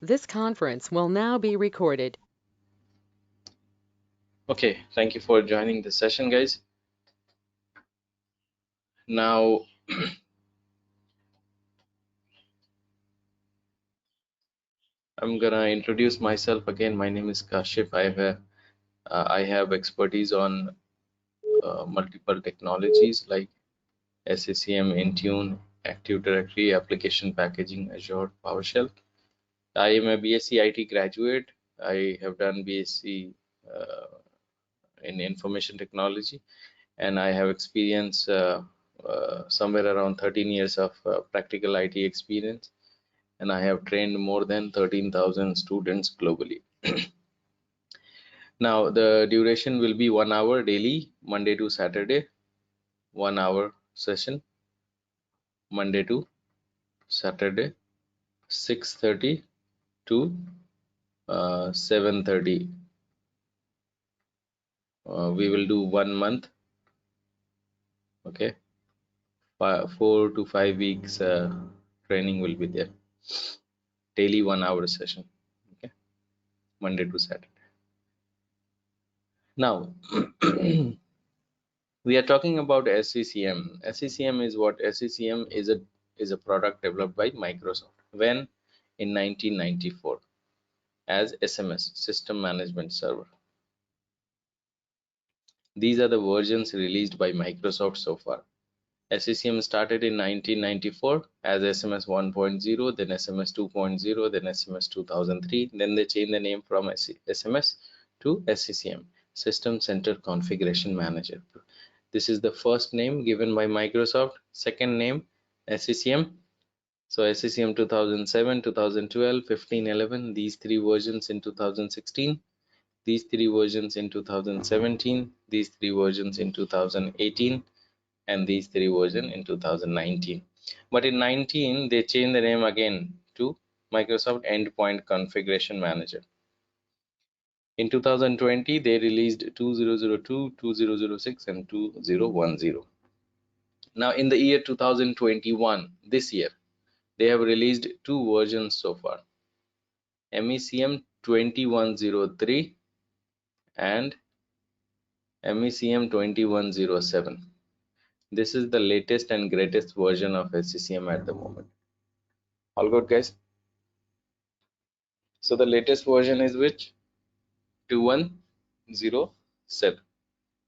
This conference will now be recorded. Okay, thank you for joining the session, guys. Now, I'm gonna introduce myself again. My name is Kashif. I have expertise on multiple technologies like SCCM, Intune, Active Directory, Application Packaging, Azure, PowerShell. I am a BSc IT graduate. I have done BSc in Information Technology, and I have experience somewhere around 13 years of practical IT experience, and I have trained more than 13,000 students globally. Now, the duration will be 1 hour daily, Monday to Saturday, 1 hour session, Monday to Saturday, 6:30 to 7:30. We will do 1 month, okay? 4 to 5 weeks training will be there. Daily 1 hour session, okay? Monday to Saturday. Now, we are talking about SCCM. SCCM is what? SCCM is a product developed by Microsoft when in 1994 as SMS, System Management Server. These are the versions released by Microsoft so far. SCCM started in 1994 as SMS 1.0, then SMS 2.0, then SMS 2003. Then they changed the name from SMS to SCCM, System Center Configuration Manager. This is the first name given by Microsoft. Second name, SCCM. So SCCM 2007, 2012, 15, 11, these three versions in 2016, these three versions in 2017, these three versions in 2018, and these three versions in 2019. But in 19, they changed the name again to Microsoft Endpoint Configuration Manager. In 2020, they released 2002, 2006, and 2010. Now, in the year 2021, this year, they have released two versions so far, MECM 2103 and MECM 2107. This is the latest and greatest version of SCCM at the moment. All good, guys? So the latest version is which? 2107.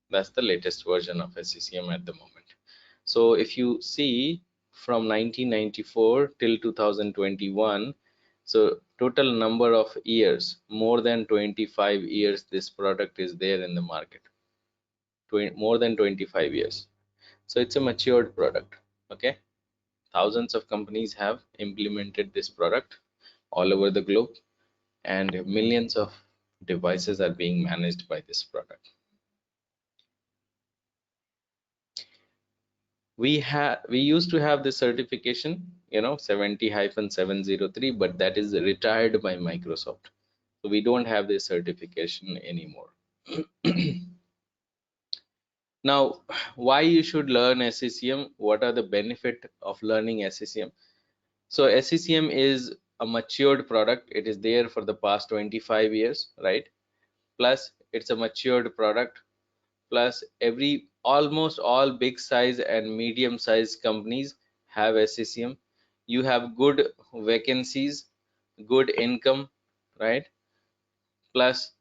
That's the latest version of SCCM at the moment. So if you see from 1994 till 2021, so total number of years, more than 25 years, this product is there in the market. More than 25 years. So it's a matured product. Okay. Thousands of companies have implemented this product all over the globe, and millions of devices are being managed by this product. We used to have this certification, 70-703, but that is retired by Microsoft, so we don't have this certification anymore. Now, why you should learn SCCM? What are the benefit of learning SCCM? So SCCM is a matured product. It is there for the past 25 years, right? Plus it's a matured product. Plus almost all big size and medium size companies have SCCM. You have good vacancies, good income, right? Plus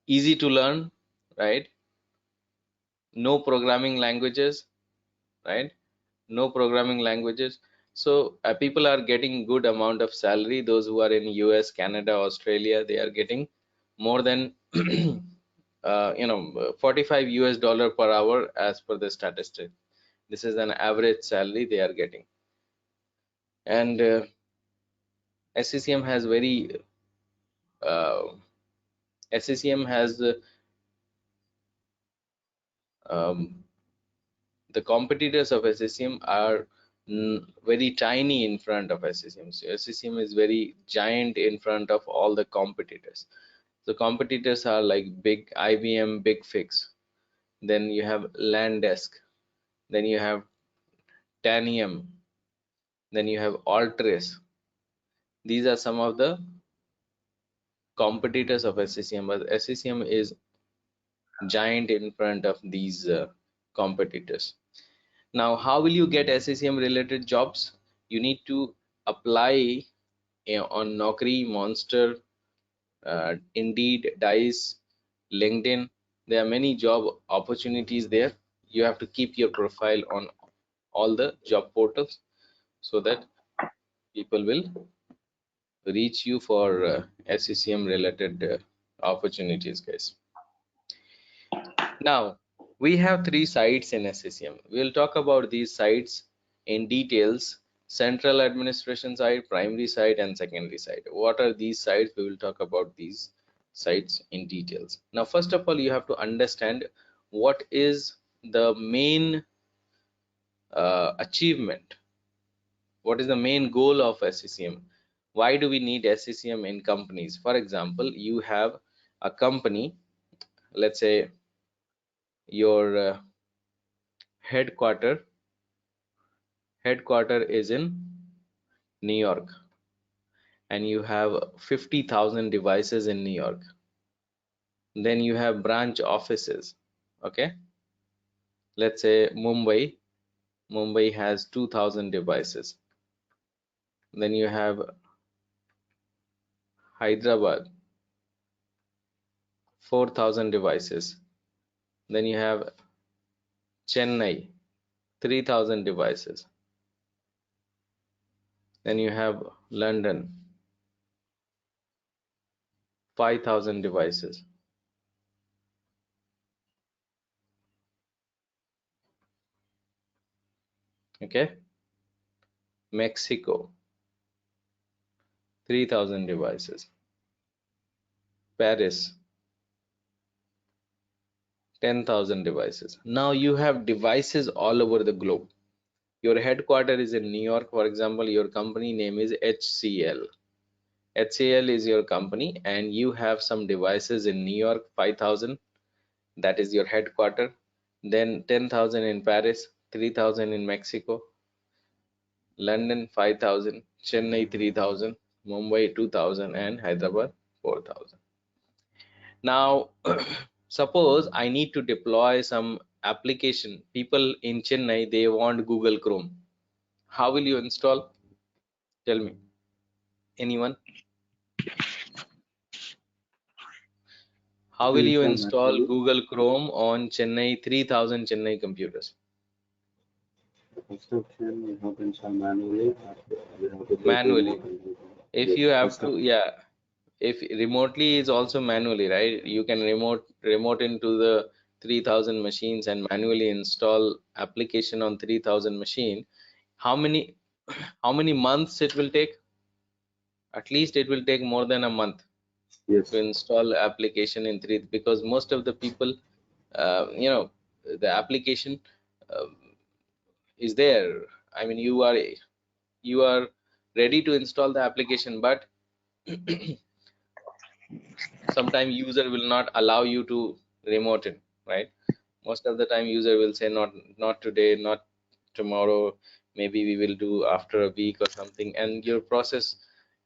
easy to learn, right? No programming languages, right? No programming languages. So people are getting good amount of salary. Those who are in US, Canada, Australia, they are getting more than 45 US dollar per hour as per the statistic. This is an average salary they are getting. And SCCM has uh, SCCM has um, the competitors of SCCM are very tiny in front of SCCM. So SCCM is very giant in front of all the competitors. The competitors are like big IBM, Big Fix. Then you have Landesk. Then you have Tanium. Then you have Altrace. These are some of the competitors of SCCM, but SCCM is giant in front of these competitors. Now, how will you get SCCM related jobs? You need to apply on Naukri, Monster, Indeed, Dice, LinkedIn. There are many job opportunities there. You have to keep your profile on all the job portals so that people will reach you for SCCM related opportunities, guys. Now, we have three sites in SCCM. We'll talk about these sites in details: central administration site, primary site, and secondary site. What are these sites? We will talk about these sites in details. Now, first of all, you have to understand what is the main achievement. What is the main goal of SCCM? Why do we need SCCM in companies? For example, you have a company, let's say your headquarter is in New York, and you have 50,000 devices in New York. Then you have branch offices. Okay, let's say Mumbai has 2,000 devices. Then you have Hyderabad, 4,000 devices. Then you have Chennai, 3,000 devices. Then you have London, 5,000 devices. Okay, Mexico, 3,000 devices. Paris, 10,000 devices. Now you have devices all over the globe. Your headquarter is in New York. For example, your company name is HCL. HCL is your company, and you have some devices in New York, 5,000. That is your headquarter. Then 10,000 in Paris, 3,000 in Mexico, London 5,000, Chennai 3,000, Mumbai 2,000, and Hyderabad 4,000. Now, suppose I need to deploy some application. People in Chennai, they want Google Chrome. How will you install? Tell me. Anyone? How will you install Google Chrome on Chennai 3,000 Chennai computers? Manually. If you have to, yeah. If remotely is also manually, right? You can remote into the 3,000 machines and manually install application on 3,000 machine. How many months it will take? At least it will take more than a month to install application in three, because most of the people, the application uh, is there. I mean, you are ready to install the application, but sometimes user will not allow you to remote it, right? Most of the time user will say not today, not tomorrow, maybe we will do after a week or something, and your process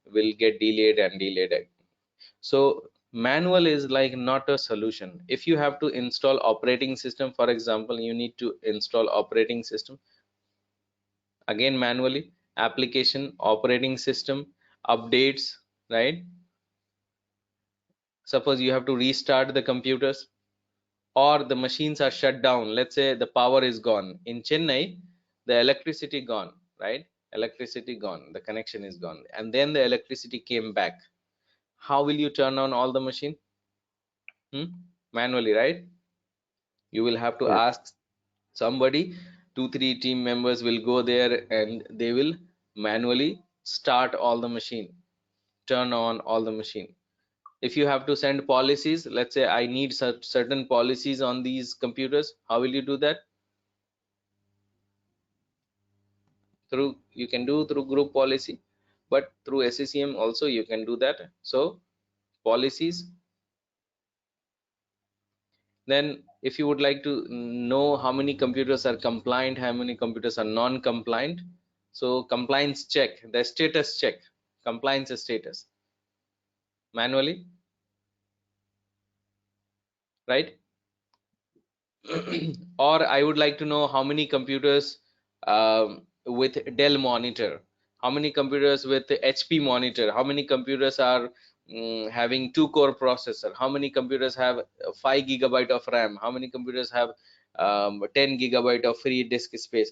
will get delayed and delayed. So manual is like not a solution. If you have to install operating system, for example, you need to install operating system again manually, application, operating system, updates, right? Suppose you have to restart the computers, or the machines are shut down. Let's say the power is gone in Chennai, the electricity gone, right? Electricity gone, the connection is gone, and then the electricity came back. How will you turn on all the machine? Manually, right? You will have to ask somebody. 2-3 team members will go there and they will manually start all the machine, turn on all the machine. If you have to send policies, let's say I need certain policies on these computers, how will you do that? You can do through group policy, but through SCCM also you can do that. So policies. Then if you would like to know how many computers are compliant, how many computers are non-compliant, so compliance check, the status check, compliance status manually. right? Or I would like to know how many computers with Dell monitor, how many computers with HP monitor, how many computers are having 2-core processor, how many computers have 5 gigabyte of RAM, how many computers have 10 gigabyte of free disk space,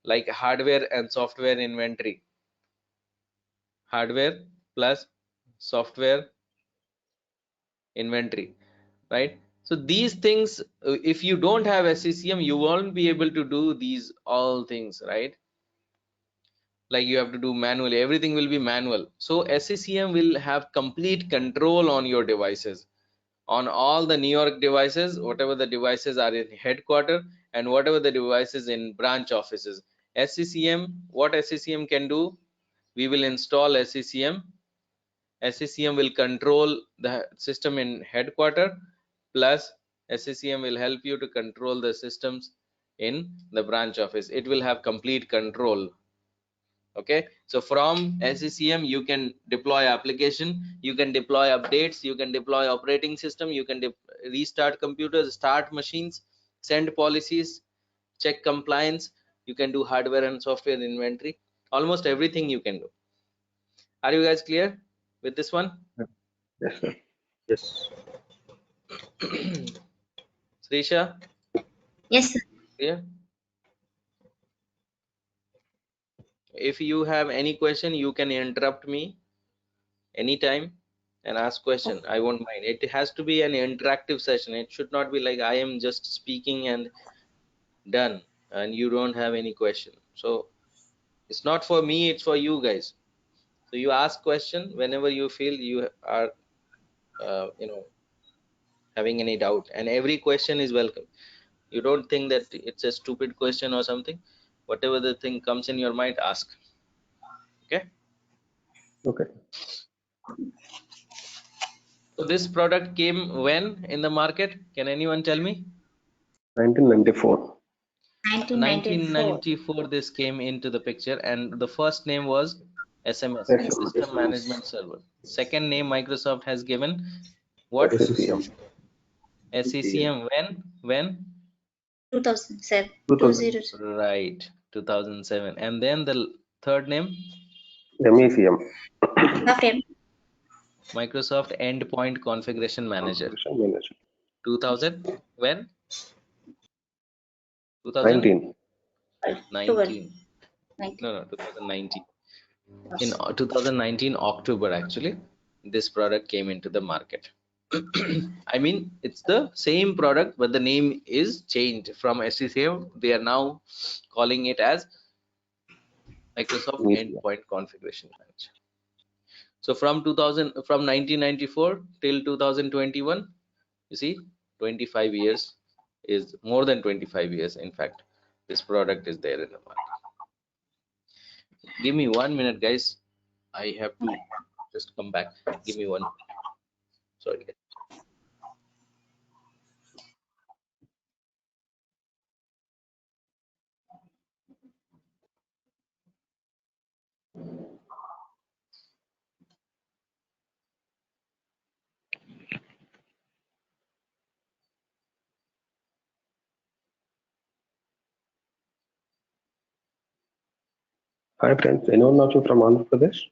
like hardware and software inventory, hardware plus software inventory, right? So these things, if you don't have SCCM, you won't be able to do these all things, right? Like you have to do manually, everything will be manual. So SCCM will have complete control on your devices, on all the New York devices, whatever the devices are in headquarter and whatever the devices in branch offices. SCCM, what SCCM can do, we will install SCCM. SCCM will control the system in headquarter, plus SCCM will help you to control the systems in the branch office. It will have complete control. Okay, so from SCCM you can deploy application, you can deploy updates, you can deploy operating system, you can restart computers, start machines, send policies, check compliance, you can do hardware and software inventory, almost everything you can do. Are you guys clear with this one? Yes, sir. Yes. Srisha, Yes, sir. clear? If you have any question, you can interrupt me anytime and ask question. I won't mind. It has to be an interactive session. It should not be like I am just speaking and done and you don't have any question. So it's not for me, it's for you guys. So you ask question whenever you feel you are having any doubt, and every question is welcome. You don't think that it's a stupid question or something. Whatever the thing comes in your mind, ask. Okay. Okay. So this product came when in the market? Can anyone tell me? 1994. 1994. 1994 this came into the picture, and the first name was SMS, Yes, System Management Server. Second name Microsoft has given what? SCCM. SCCM. When? 2007. 2000. 2007. Right, 2007. And then the third name, MECM. Okay. Microsoft Endpoint Configuration Manager. Configuration Manager. 2000 when? 19. 2019. 12. No, 2019. In 19. 2019 October, actually, this product came into the market. I mean, it's the same product, but the name is changed from SCCM. They are now calling it as Microsoft MECM. Endpoint Configuration Manager. So from 1994 till 2021, you see, 25 years is more than 25 years. In fact, this product is there in the market. Give me 1 minute, guys. I have to just come back. Give me one. Sorry, guys. Hi friends, anyone of you from Andhra Pradesh?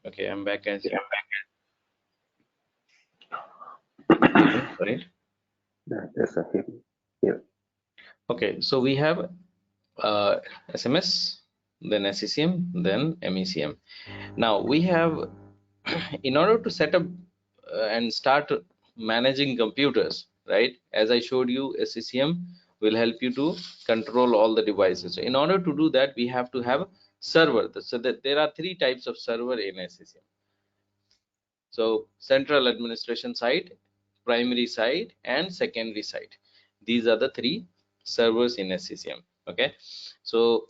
Okay, I'm back as right. Yes, sir. Here. Okay, so we have SMS, then SCCM, then MECM. Now we have, in order to set up and start managing computers, right? As I showed you, SCCM will help you to control all the devices. So in order to do that, we have to have server. So that there are three types of server in SCCM. So central administration side, primary side, and secondary side. These are the three servers in SCCM. Okay, so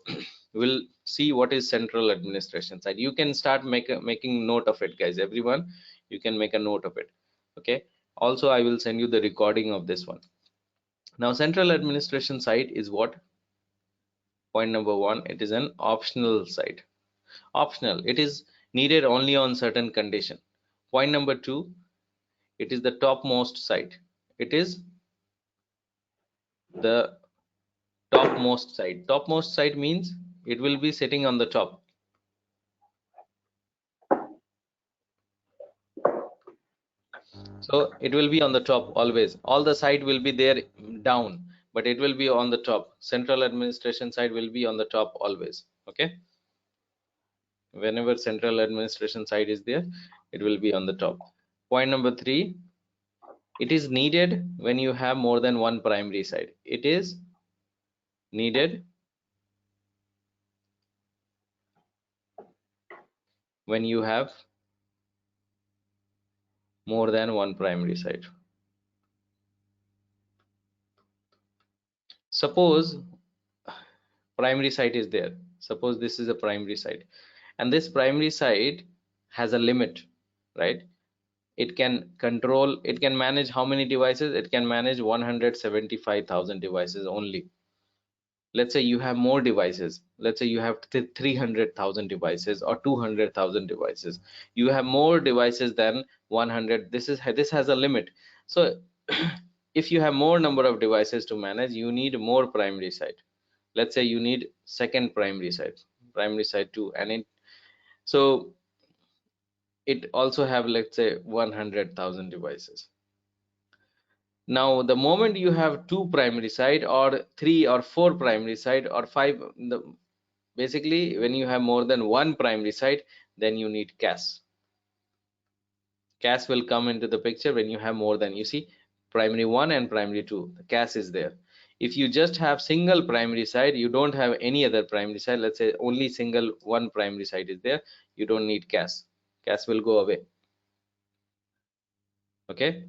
we'll see what is central administration side. You can start making note of it, guys. Everyone, you can make a note of it. Okay. Also, I will send you the recording of this one. Now, central administration side is what? Point number one, it is an optional site. Optional. It is needed only on certain condition. Point number two, it is the topmost site. It is the topmost site. Topmost site means it will be sitting on the top. So it will be on the top always. All the site will be there down, but it will be on the top. Central administration site will be on the top always. Okay. Whenever central administration site is there, it will be on the top. Point number three, it is needed when you have more than one primary site. It is needed when you have more than one primary site. Suppose primary site is there. Suppose this is a primary site, and this primary site has a limit, right? It can control, it can manage how many devices? It can manage 175,000 devices only. Let's say you have more devices. Let's say you have 300,000 devices or 200,000 devices. You have more devices than 100. This has a limit. So if you have more number of devices to manage, you need more primary site. Let's say you need second primary site 2, and so it also have, let's say, 100,000 devices. Now the moment you have two primary site or three or four primary site or five, basically when you have more than one primary site, then you need CAS. CAS will come into the picture when you have more than, you see, primary 1 and primary 2, the CAS is there. If you just have single primary site, you don't have any other primary site, let's say only single one primary site is there, you don't need CAS. CAS will go away. Okay,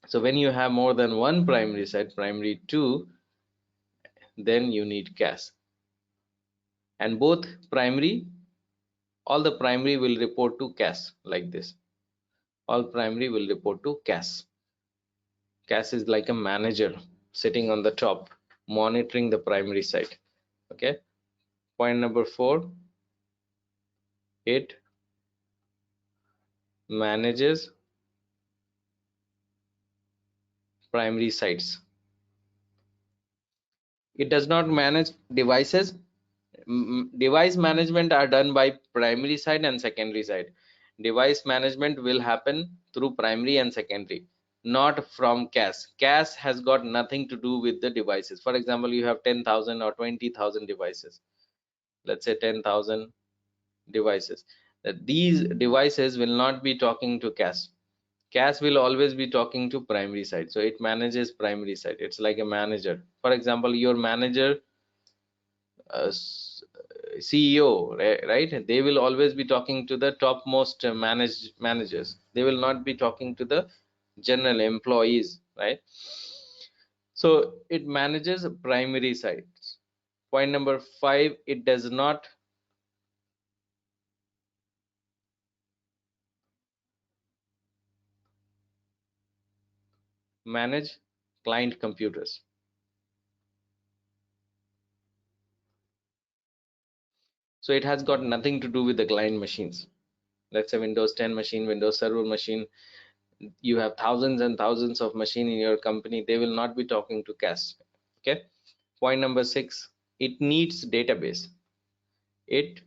so when you have more than one primary site, primary 2, then you need CAS. And both primary, all the primary will report to CAS like this. All primary will report to CAS. CAS is like a manager sitting on the top, monitoring the primary site. Okay. Point number 4, it manages primary sites. It does not manage devices. Device management are done by primary side and secondary side. Device management will happen through primary and secondary, not from CAS. CAS has got nothing to do with the devices. For example, you have 10,000 or 20,000 devices. Let's say 10,000 devices. That these devices will not be talking to CAS. CAS will always be talking to primary side. So it manages primary side. It's like a manager. For example, your manager, CEO, right? They will always be talking to the topmost managers. They will not be talking to the general employees, right? So it manages primary sites. Point number 5, it does not manage client computers. So it has got nothing to do with the client machines. Let's say Windows 10 machine, Windows Server machine. You have thousands and thousands of machines in your company. They will not be talking to CAS. Okay. Point number 6, it needs database. It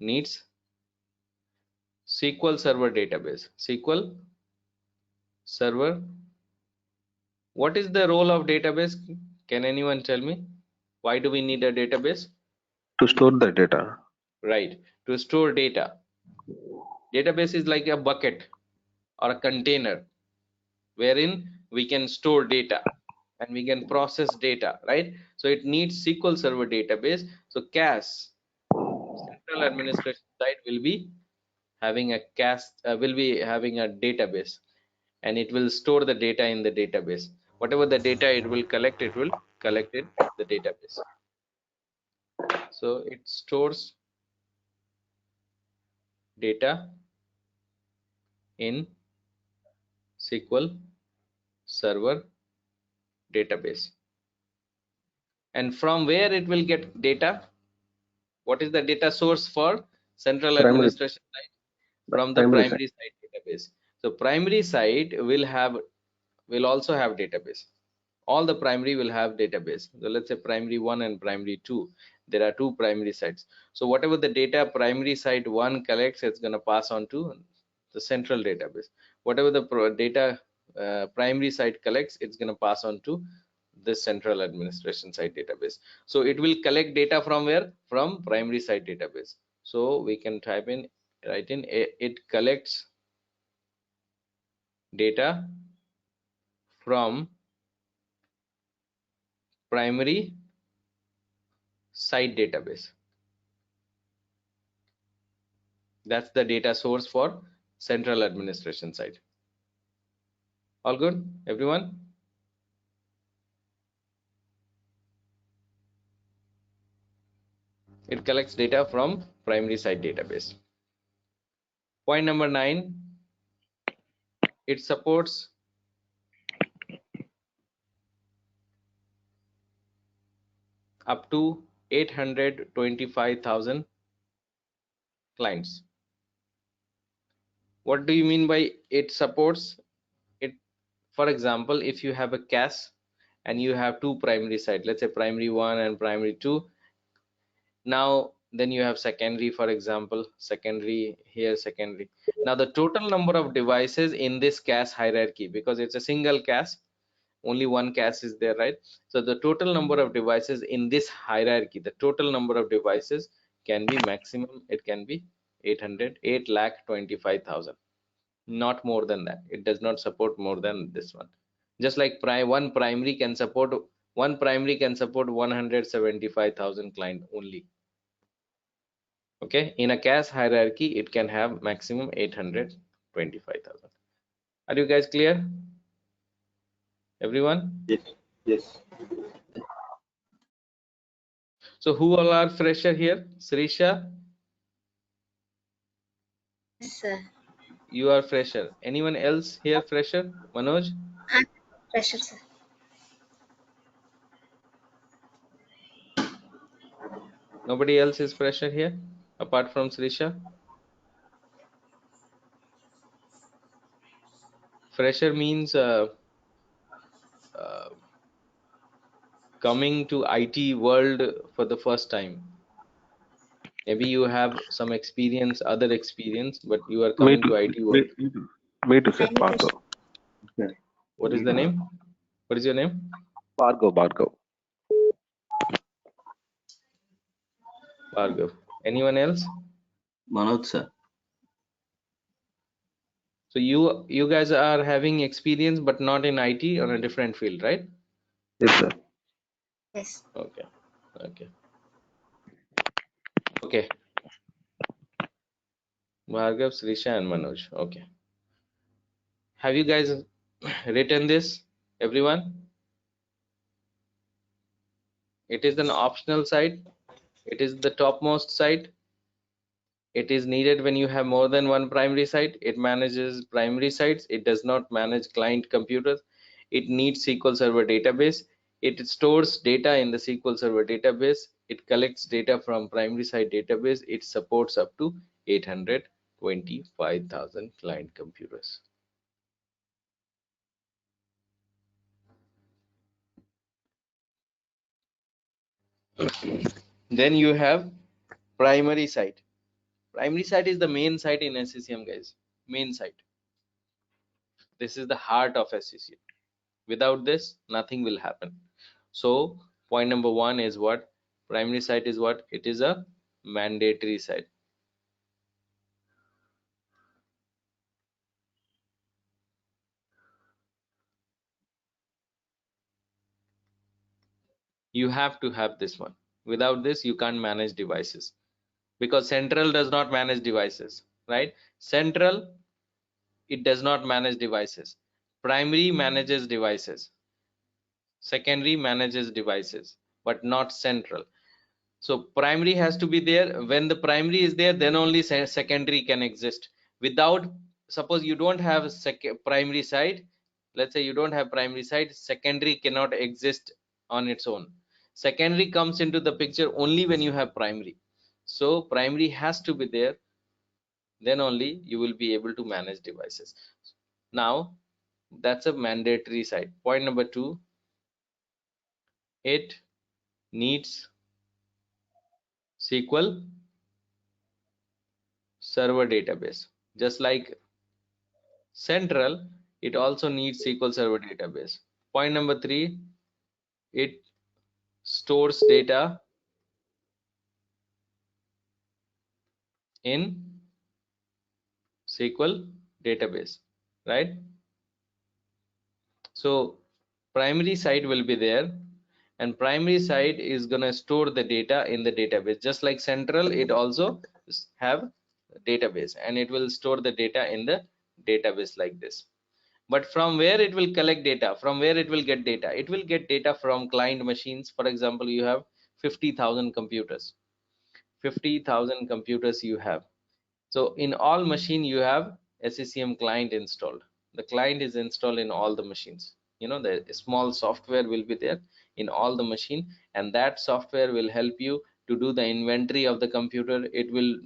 needs SQL Server database. SQL Server. What is the role of database? Can anyone tell me? Why do we need a database? To store the data. Right, to store data. Database is like a bucket or a container wherein we can store data and we can process data, right? So it needs SQL Server database. So CAS, central administration side, will be having a database, and it will store the data in the database. Whatever the data it will collect it in the database. So it stores data in SQL Server database. And from where it will get data? What is the data source for central Primary. administration side? From the primary side database. So primary side will also have database. All the primary will have database. So let's say primary 1 and primary 2. There are 2 primary sites. So whatever the data primary site 1 collects, it's going to pass on to the central database. Whatever the data primary site collects, it's going to pass on to the central administration site database. So it will collect data from where? From primary site database. So we can write in it collects data from primary site database. That's the data source for central administration side. All good, everyone? It collects data from primary site database. Point number 9, it supports up to 825,000 clients. What do you mean by it supports it? For example, if you have a CAS and you have 2 primary sites, let's say primary 1 and primary 2. Now then you have secondary, for example, secondary here, secondary. Now the total number of devices in this CAS hierarchy, because it's a single CAS, only one CAS is there, right? So the total number of devices in this hierarchy, the total number of devices can be maximum, it can be 8,25,000, not more than that. It does not support more than this one. Just like one primary can support 175,000 client only. Okay, in a CAS hierarchy, it can have maximum 825,000. Are you guys clear? Everyone? Yes. Yes. So who all are fresher here? Srisha, Yes, sir. you are fresher. Anyone else here fresher? Manoj? I'm fresher, sir. Nobody else is fresher here apart from Srisha? Fresher means coming to IT world for the first time. Maybe you have some experience, other experience, but you are Me coming too. to IT Me, world. me too, sir. I'm a fresher. Bhargav. Yeah. What is the name? What is your name? Bhargav, Bhargav. Bhargav. Anyone else? Manoj sir. So you guys are having experience, but not in IT, on a different field, right? Yes, sir. Yes. Okay. Okay. Okay. Bhargav, Srisha, and Manoj. Okay. Have you guys written this, everyone? It is an optional site. It is the topmost site. It is needed when you have more than one primary site. It manages primary sites. It does not manage client computers. It needs SQL Server database. It stores data in the SQL Server database. It collects data from primary site database. It supports up to 825,000 client computers. Then you have primary site. Primary site is the main site in SCCM, guys. Main site. This is the heart of SCCM. Without this, nothing will happen. So point number one is what? Primary site is what? It is a mandatory site. You have to have this one. Without this, you can't manage devices, because central does not manage devices, right? Central, it does not manage devices. Primary manages devices. Secondary manages devices, but not central. So primary has to be there. When the primary is there, then only secondary can exist. Without, suppose you don't have primary side, let's say you don't have primary side, secondary cannot exist on its own. Secondary comes into the picture only when you have primary. So primary has to be there, then only you will be able to manage devices. Now that's a mandatory side. Point number two, it needs SQL Server database. Just like central, it also needs SQL Server database. Point number three, it stores data in SQL database, right? So primary side will be there, and primary side is gonna store the data in the database. Just like central, it also have database, and it will store the data in the database like this. But from where it will collect data, from where it will get data? It will get data from client machines. For example, you have 50,000 computers. 50,000 computers you have. So in all machine you have SCCM client installed. The client is installed in all the machines. You know, the small software will be there in all the machine, and that software will help you to do the inventory of the computer. It will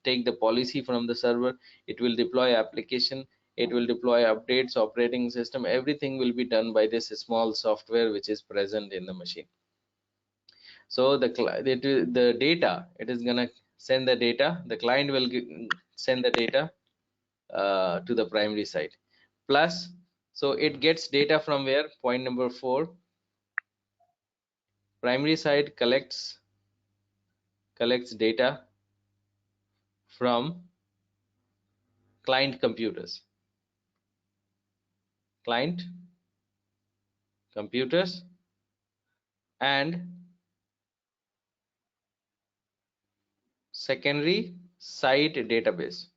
take the policy from the server. It will deploy application. It will deploy updates, operating system. Everything will be done by this small software which is present in the machine. So the data, it is gonna send the data. The client will send the data to the primary site. Plus, so it gets data from where? Point number four. Primary site collects data from client computers. Client computers and secondary site database.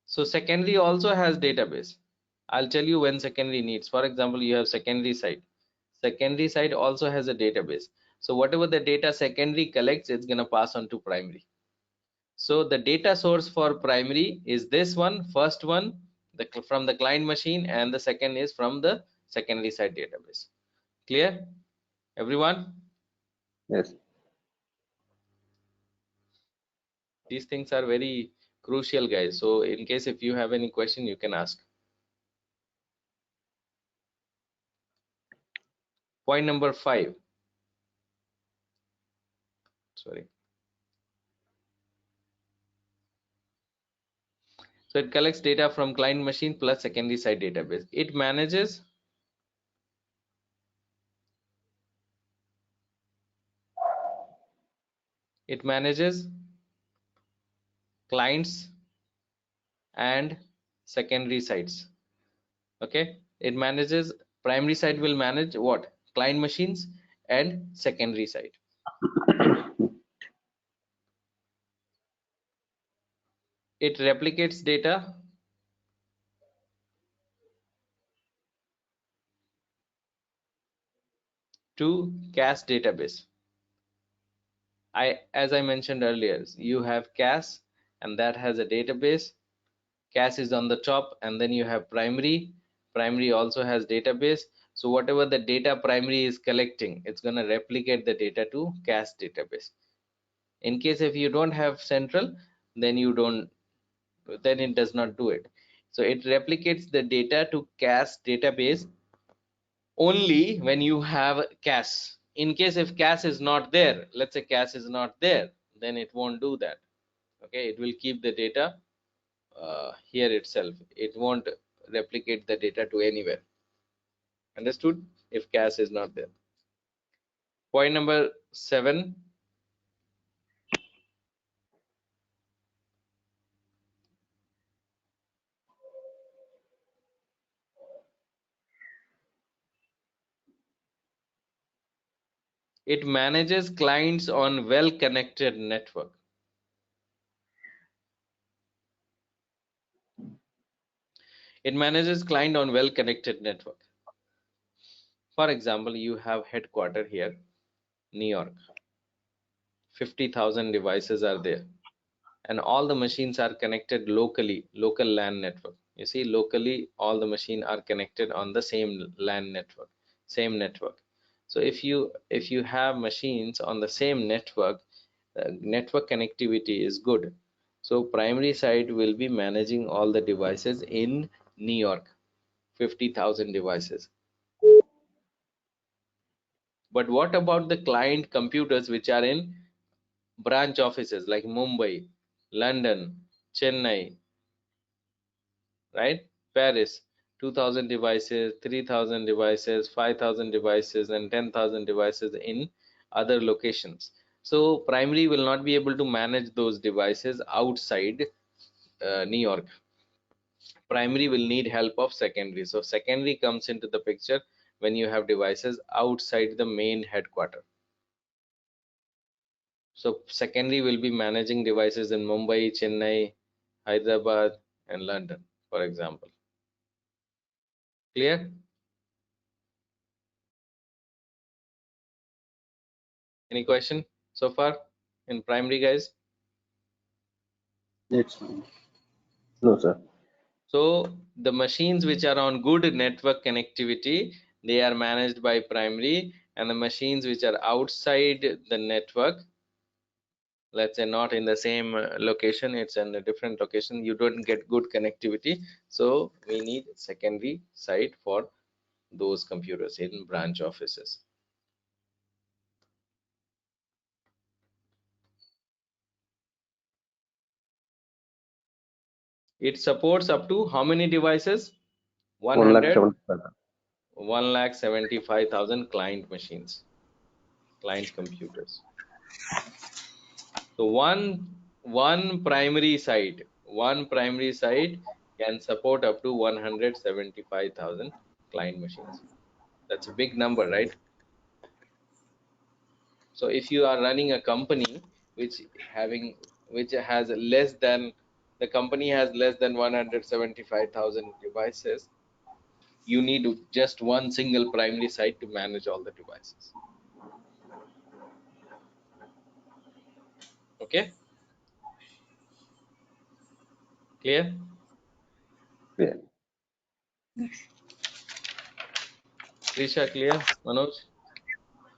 So secondary also has database. I'll tell you when secondary needs. For example, you have secondary site. Secondary site also has a database. So whatever the data secondary collects, it's gonna pass on to primary. So the data source for primary is this one, first one, from the client machine, and the second is from the secondary site database. Clear, everyone? Yes. These things are very crucial, guys. So in case if you have any question, you can ask. Point number 5. Sorry. So it collects data from client machine plus secondary side database. It manages clients and secondary sites. Okay, it manages, primary side will manage what? Client machines and secondary side. It replicates data to CAS database. As I mentioned earlier, you have CAS and that has a database. CAS is on the top, and then you have primary. Primary also has database. So whatever the data primary is collecting, it's going to replicate the data to CAS database. In case if you don't have central, then it does not do it. So it replicates the data to CAS database only when you have CAS. In case if CAS is not there, let's say CAS is not there, then it won't do that. Okay, it will keep the data here itself. It won't replicate the data to anywhere. Understood? If CAS is not there. Point number 7. It manages clients on well-connected network. It manages client on well-connected network. For example, you have headquarter here, New York. 50,000 devices are there, and all the machines are connected locally, local LAN network. You see, locally all the machines are connected on the same LAN network, same network. So if you have machines on the same network, network connectivity is good. So primary side will be managing all the devices in New York, 50,000 devices. But what about the client computers which are in branch offices like Mumbai, London, Chennai, right? Paris, 2,000 devices, 3,000 devices, 5,000 devices, and 10,000 devices in other locations. So primary will not be able to manage those devices outside New York. Primary will need help of secondary. So secondary comes into the picture when you have devices outside the main headquarter. So secondary will be managing devices in Mumbai, Chennai, Hyderabad, and London, for example. Clear? Any question so far in primary, guys? Yes. No, sir. So the machines which are on good network connectivity, they are managed by primary, and the machines which are outside the network, let's say not in the same location, it's in a different location, you don't get good connectivity. So we need secondary site for those computers in branch offices. It supports up to how many devices? 175,000 client machines, client computers. So one primary site can support up to 175,000 client machines. That's a big number, right? So if you are running a company which has less than, the company has less than 175,000 devices, you need just one single primary site to manage all the devices. Okay, clear? Yeah. Trisha, clear? Manoj?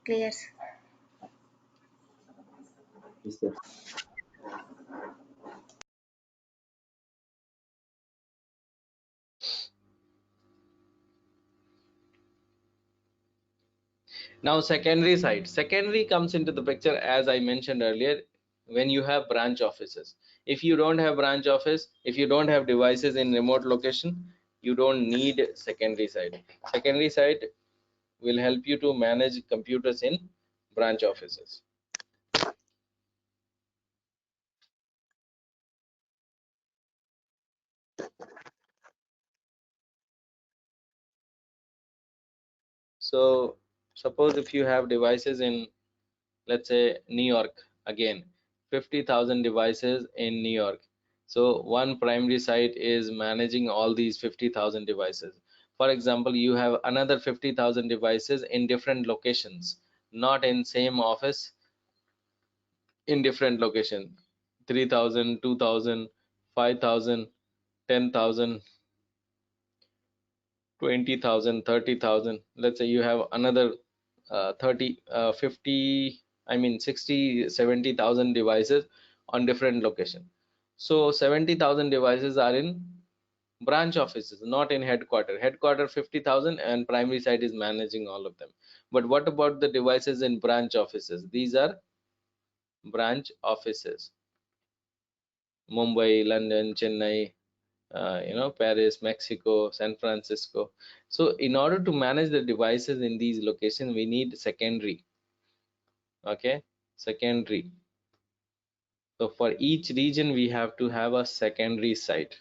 Clear, sir. Yes, sir. Now secondary side. Secondary comes into the picture, as I mentioned earlier, when you have branch offices. If you don't have branch office, if you don't have devices in remote location, you don't need secondary side. Secondary side will help you to manage computers in branch offices. So suppose if you have devices in, let's say, New York, again 50,000 devices in New York. So one primary site is managing all these 50,000 devices. For example, you have another 50,000 devices in different locations, not in same office, in different location. 3,000, 2,000, 5,000, 10,000, 20,000, 30,000. Let's say you have another 50, I mean 60, 70,000 devices on different location. So 70,000 devices are in branch offices, not in headquarter. Headquarter 50,000 and primary site is managing all of them. But what about the devices in branch offices? These are branch offices. Mumbai, London, Chennai, Paris, Mexico, San Francisco. So in order to manage the devices in these locations, we need secondary. Okay, secondary. So for each region, we have to have a secondary site,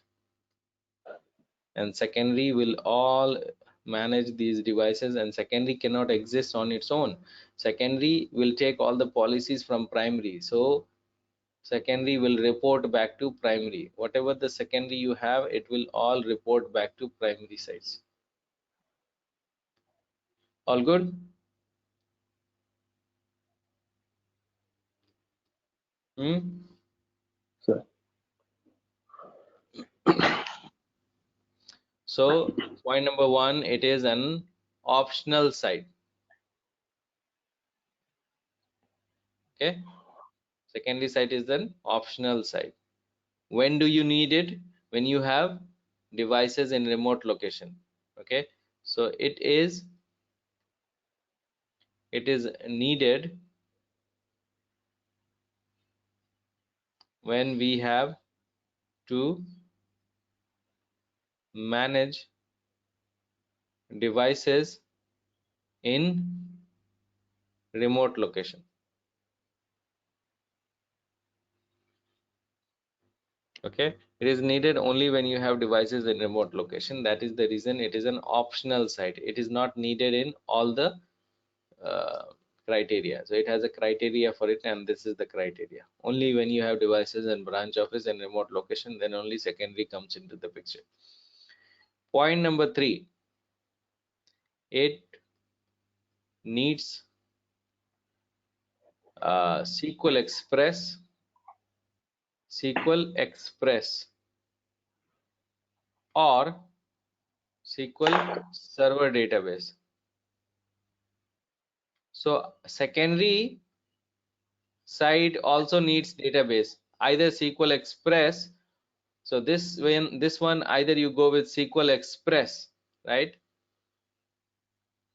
and secondary will all manage these devices, and secondary cannot exist on its own. Secondary will take all the policies from primary. So secondary will report back to primary. Whatever the secondary you have, it will all report back to primary sites. All good? Hmm? Sir. So point number one, it is an optional site. Okay, secondary site is an optional site. When do you need it? When you have devices in remote location. Okay, so it is needed when we have to manage devices in remote location. Okay, it is needed only when you have devices in remote location. That is the reason it is an optional site. It is not needed in all the uh, criteria. So it has a criteria for it, and this is the criteria. Only when you have devices and branch office and remote location, then only secondary comes into the picture. Point number three, it needs SQL Express, or SQL Server database. So secondary side also needs database, either SQL Express. So this one, either you go with SQL Express, right?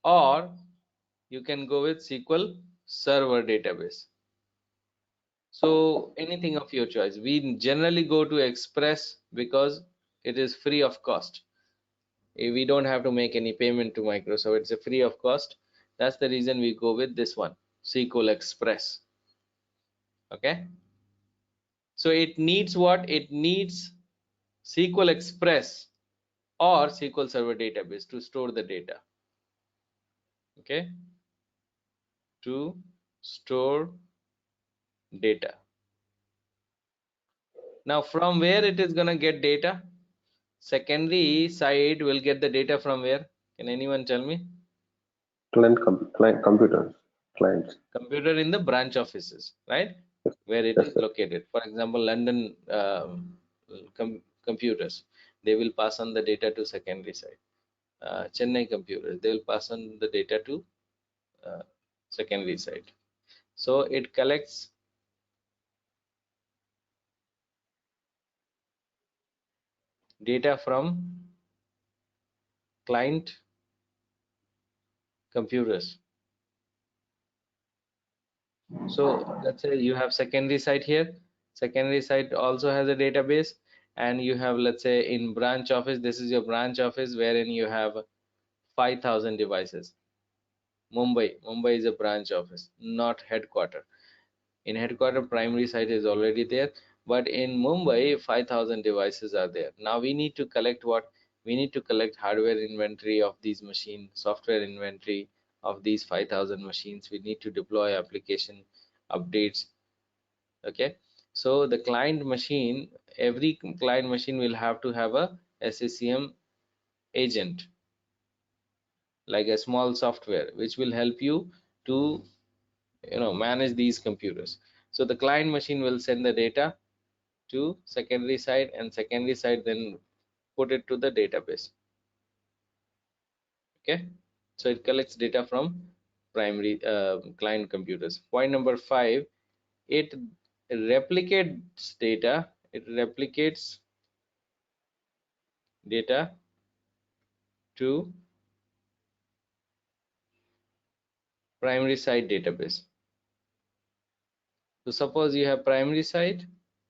Or you can go with SQL Server database. So anything of your choice. We generally go to Express because it is free of cost. We don't have to make any payment to Microsoft. It's a free of cost. That's the reason we go with this one, SQL Express. Okay. So it needs what? It needs SQL Express or SQL Server database to store the data. Okay. To store data. Now from where it is going to get data? Secondary side will get the data from where? Can anyone tell me? Client computers, clients. Computer in the branch offices, right? Yes, Where it yes, is sir. located. For example, London computers, they will pass on the data to secondary side. Chennai computers, they will pass on the data to secondary side. So it collects data from client computers. So let's say you have secondary site here. Secondary site also has a database, and you have, let's say, in branch office, this is your branch office wherein you have 5,000 devices. Mumbai is a branch office, not headquarter. In headquarter, primary site is already there, but in Mumbai, 5,000 devices are there. Now we need to collect what? We need to collect hardware inventory of these machines, software inventory of these 5,000 machines. We need to deploy application updates. Okay, so the client machine, every client machine will have to have a SCCM agent, like a small software which will help you to manage these computers. So the client machine will send the data to secondary side, and secondary side then put it to the database. Okay, so it collects data from primary client computers. Point number 5, it replicates data. It replicates data to primary side database. So suppose you have primary side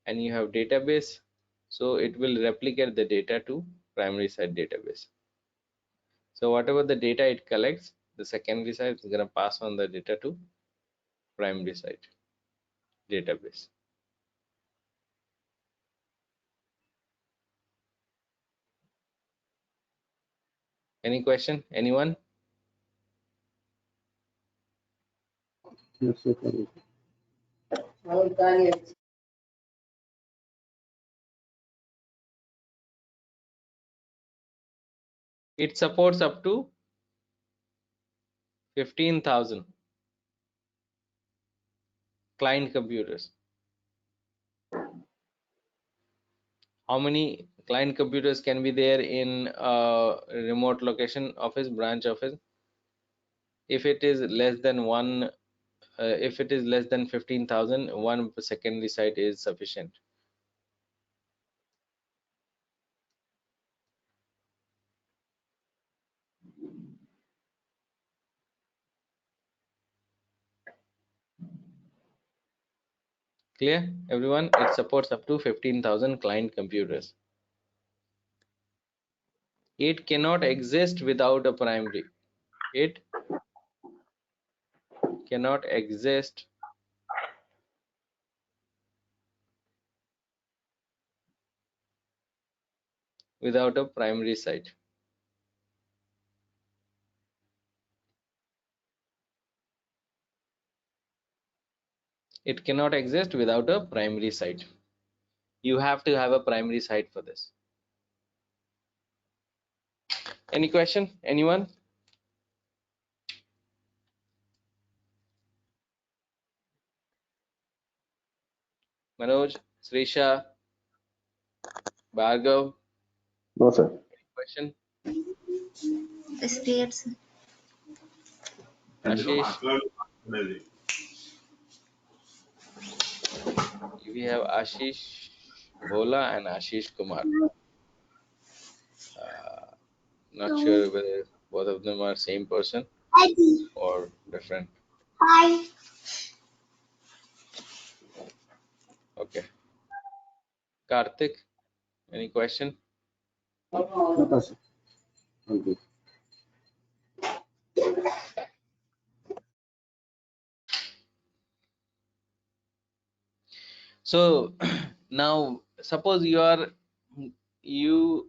and you have database, so it will replicate the data to primary side database. So whatever the data it collects, the secondary side is going to pass on the data to primary side database. Any question? Anyone? Yes, sir. It supports up to 15,000 client computers. How many client computers can be there in a remote location office, branch office? If it is less than one, if it is less than 15,000, one secondary site is sufficient. Clear, everyone? It supports up to 15,000 client computers. It cannot exist without a primary. It cannot exist without a primary site. It cannot exist without a primary site. You have to have a primary site for this. Any question? Anyone? Manoj, Srisha, Bhargav, No, sir. question? Yes, clear, sir. Ashish? We have Ashish Bhola and Ashish Kumar. Not sure whether both of them are same person or different. Hi. Okay. Karthik, any question? No, sir. I'm good. So now suppose you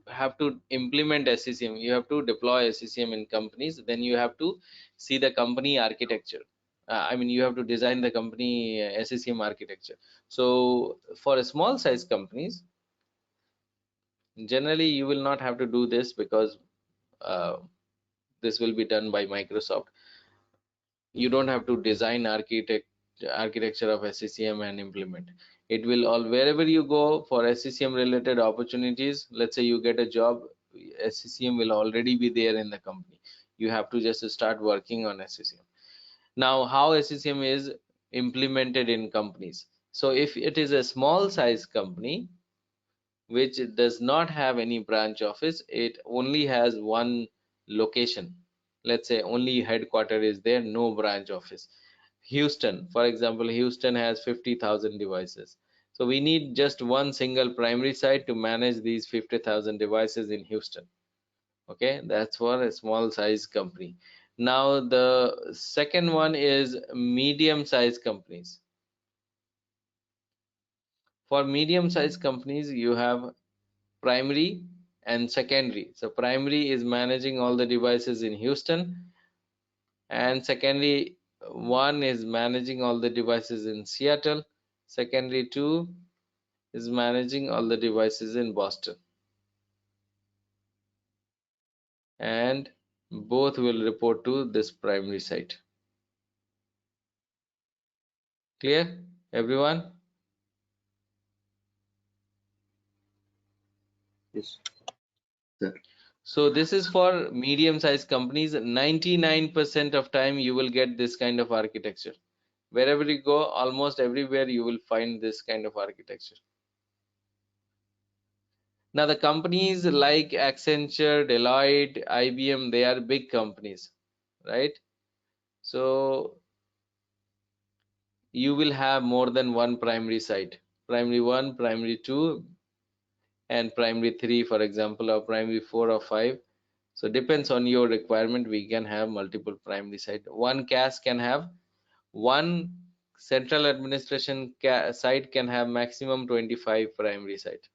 have to implement SCCM, you have to deploy SCCM in companies, then you have to see the company architecture. I mean, you have to design the company SCCM architecture. So for a small size companies, generally you will not have to do this because uh, this will be done by Microsoft. You don't have to design architecture of SCCM and implement. It will all, wherever you go for SCCM related opportunities, let's say you get a job, SCCM will already be there in the company. You have to just start working on SCCM. Now, how SCCM is implemented in companies? So if it is a small size company which does not have any branch office, it only has one location. Let's say only headquarter is there, no branch office. Houston, for example, Houston has 50,000 devices. So we need just one single primary site to manage these 50,000 devices in Houston. Okay, that's for a small size company. Now the second one is medium size companies. For medium size companies, you have primary and secondary. So primary is managing all the devices in Houston, and secondary one is managing all the devices in Seattle. Secondary 2 is managing all the devices in Boston. And both will report to this primary site. Clear, everyone? Yes, sir. So this is for medium-sized companies. 99% of time you will get this kind of architecture. Wherever you go, almost everywhere you will find this kind of architecture. Now the companies like Accenture, Deloitte, IBM, they are big companies, right? So you will have more than one primary site. Primary 1, primary 2, and primary 3, for example, or primary 4 or 5. So depends on your requirement, we can have multiple primary site. One CAS can have one central administration site can have maximum 25 primary site.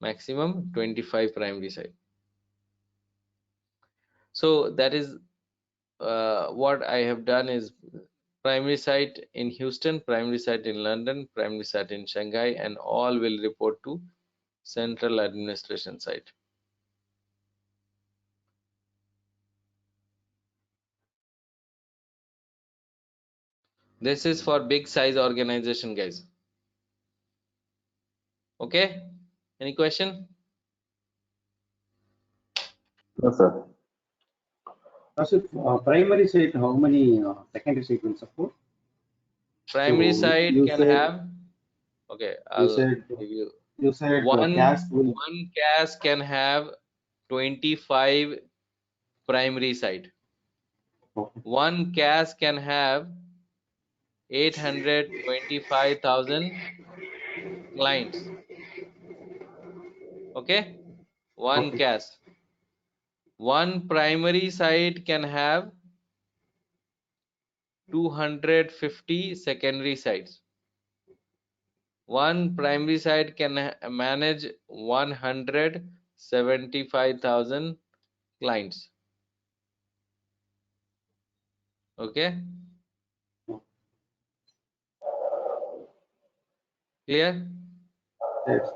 Maximum 25 primary site. So that is what I have done is primary site in Houston, primary site in London, primary site in Shanghai, and all will report to central administration site. This is for big size organization, guys. Okay, any question? No, sir. Also, primary site, how many secondary site will support? Primary So site you can said have, okay, you I'll said give you you said one CAS will CAS can have 25 primary site. okay. One CAS can have 825,000 clients. Okay, one Okay. CAS. One primary site can have 250 secondary sites. One primary site can manage 175,000 clients. Okay, clear? That's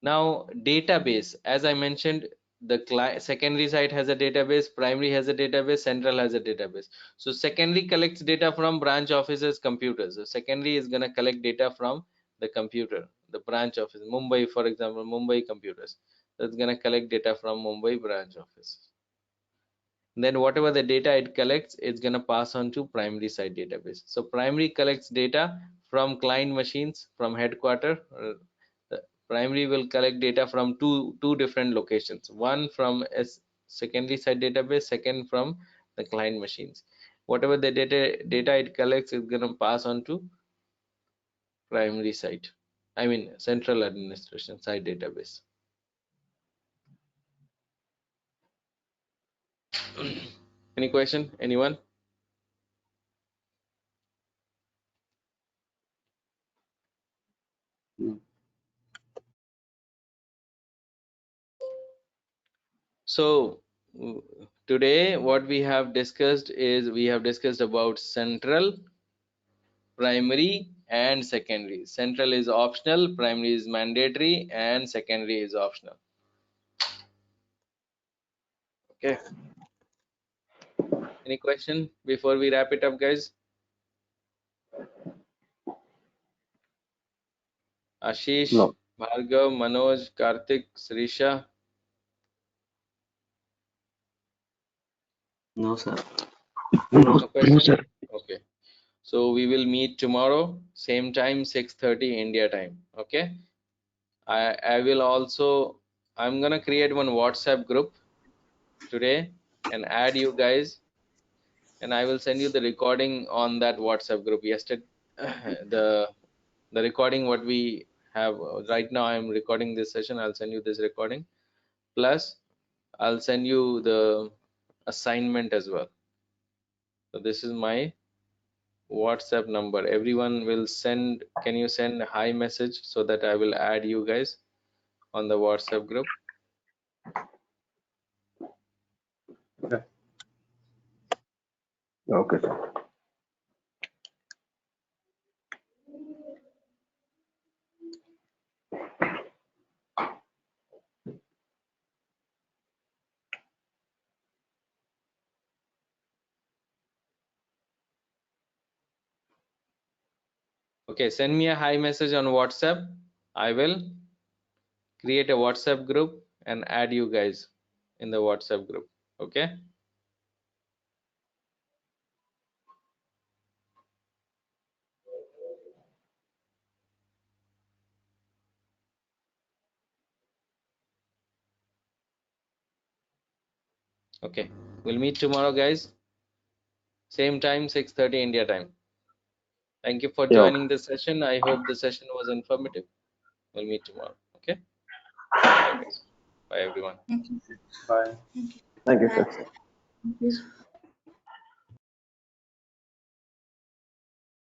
Now database, as I mentioned, the secondary site has a database, primary has a database, central has a database. So secondary collects data from branch offices computers. So secondary is going to collect data from the computer, the branch office. Mumbai, for example, Mumbai computers, that's going to collect data from Mumbai branch office. Then whatever the data it collects, it's going to pass on to primary site database. So primary collects data from client machines from headquarter. The primary will collect data from two different locations, one from a secondary site database, second from the client machines. Whatever the data it collects is going to pass on to primary site, I mean central administration site database. Any question, anyone? So today what we have discussed is we have discussed about central, primary and secondary. Central is optional, primary is mandatory, and secondary is optional. Okay, any question before we wrap it up, guys? Ashish, No. Bhargav, Manoj, Karthik, Srisha? No, sir. No, No no, question? sir. Okay. So we will meet tomorrow, same time, 6:30 India time. Okay. I will also, I'm gonna create one WhatsApp group today and add you guys, and I will send you the recording on that WhatsApp group. Yesterday, the recording what we have right now, I'm recording this session. I'll send you this recording. Plus, I'll send you the assignment as well. So this is my WhatsApp number. Everyone will send, can you send a hi message so that I will add you guys on the WhatsApp group? Okay, sir. Okay, send me a hi message on WhatsApp. I will create a WhatsApp group and add you guys in the WhatsApp group. Okay. Okay, we'll meet tomorrow, guys. Same time, 6:30 India time. Thank you for Yeah, okay. joining the session. I hope the session was informative. We'll meet tomorrow. Okay. Bye, guys. Bye, everyone. Thank you. Bye. Thank you. Thank you, Bye. sir. Thank you.